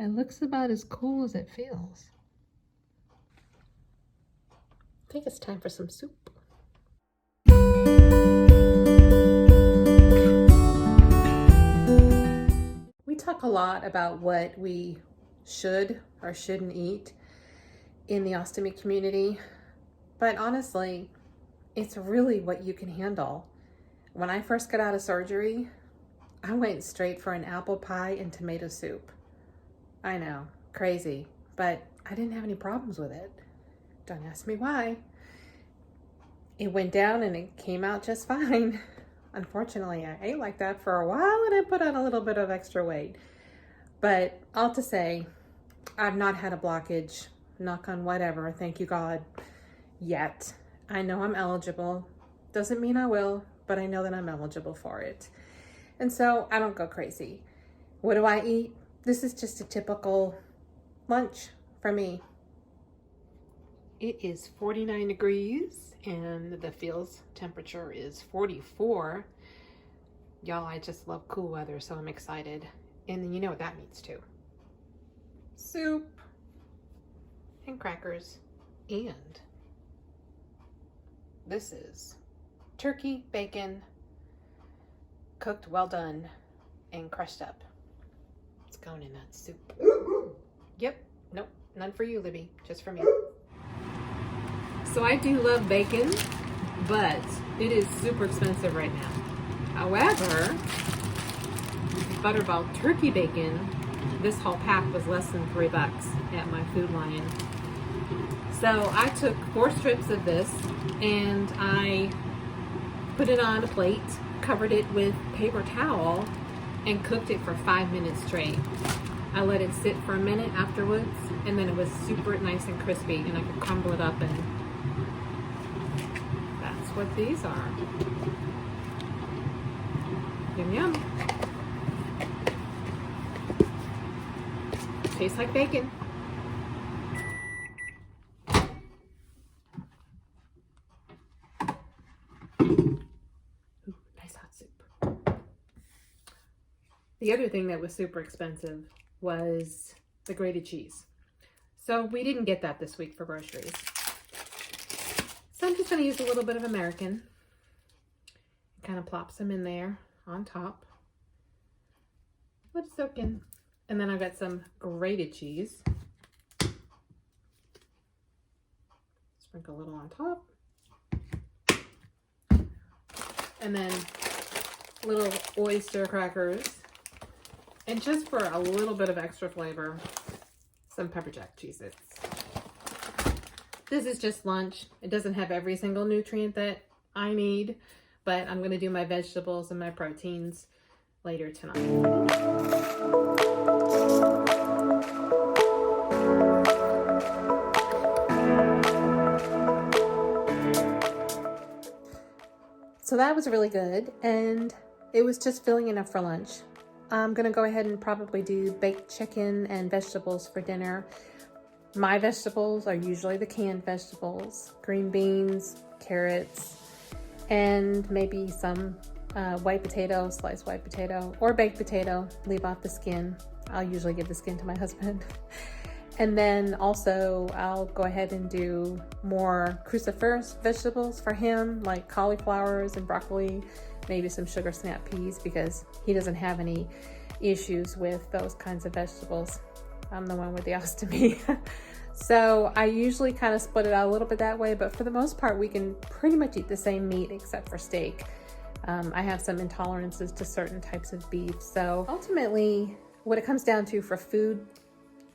It looks about as cool as it feels. I think it's time for some soup. We talk a lot about what we should or shouldn't eat in the ostomy community, but honestly, it's really what you can handle. When I first got out of surgery, I went straight for an apple pie and tomato soup. I know, crazy, but I didn't have any problems with it. Don't ask me why. It went down and it came out just fine. Unfortunately, I ate like that for a while and I put on a little bit of extra weight. But all to say, I've not had a blockage, knock on whatever, thank you God, yet. I know I'm eligible. Doesn't mean I will, but I know that I'm eligible for it. And so I don't go crazy. What do I eat? This is just a typical lunch for me. It is 49 degrees and the feels temperature is 44. Y'all, I just love cool weather, so I'm excited. And you know what that means too. Soup and crackers, and this is turkey, bacon, cooked well done and crushed up. It's going in that soup. Yep, nope, none for you, Libby, just for me. So I do love bacon, but it is super expensive right now. However, Butterball turkey bacon, this whole pack was less than $3 at my Food Lion. So I took 4 strips of this and I put it on a plate, covered it with paper towel, and cooked it for 5 minutes straight. I let it sit for a minute afterwards, and then it was super nice and crispy, and I could crumble it up, and that's what these are. Yum yum. Tastes like bacon. Ooh, nice hot soup. The other thing that was super expensive was the grated cheese. So we didn't get that this week for groceries. So I'm just going to use a little bit of American. Kind of plop some in there on top. Let it soak in. And then I've got some grated cheese. Sprinkle a little on top. And then little oyster crackers. And just for a little bit of extra flavor, some pepper jack Cheez-Its. This is just lunch. It doesn't have every single nutrient that I need, but I'm going to do my vegetables and my proteins later tonight. So that was really good, and it was just filling enough for lunch. I'm gonna go ahead and probably do baked chicken and vegetables for dinner. My vegetables are usually the canned vegetables, green beans, carrots, and maybe some white potato, sliced white potato, or baked potato, leave off the skin. I'll usually give the skin to my husband. And then also I'll go ahead and do more cruciferous vegetables for him, like cauliflowers and broccoli, maybe some sugar snap peas, because he doesn't have any issues with those kinds of vegetables. I'm the one with the ostomy. So I usually kind of split it out a little bit that way, but for the most part, we can pretty much eat the same meat except for steak. I have some intolerances to certain types of beef. So ultimately, what it comes down to for food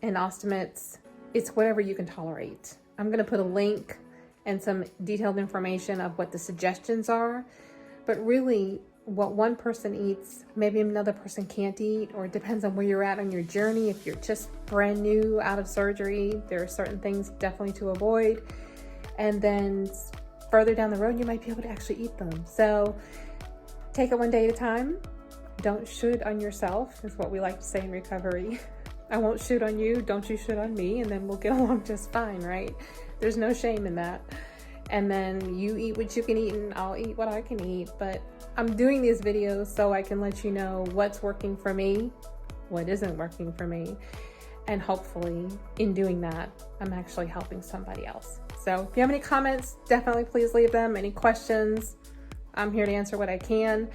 and ostomates, it's whatever you can tolerate. I'm gonna put a link and some detailed information of what the suggestions are, but really what one person eats, maybe another person can't eat, or it depends on where you're at on your journey. If you're just brand new out of surgery, there are certain things definitely to avoid. And then further down the road, you might be able to actually eat them. So take it one day at a time. Don't shoot on yourself, is what we like to say in recovery. I won't shoot on you, don't you shoot on me, and then we'll get along just fine, right? There's no shame in that. And then you eat what you can eat and I'll eat what I can eat. But I'm doing these videos so I can let you know what's working for me, what isn't working for me. And hopefully in doing that, I'm actually helping somebody else. So if you have any comments, definitely please leave them. Any questions, I'm here to answer what I can.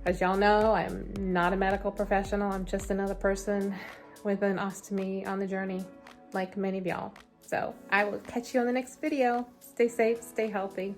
As y'all know, I'm not a medical professional. I'm just another person with an ostomy on the journey, like many of y'all. So I will catch you on the next video. Stay safe, stay healthy.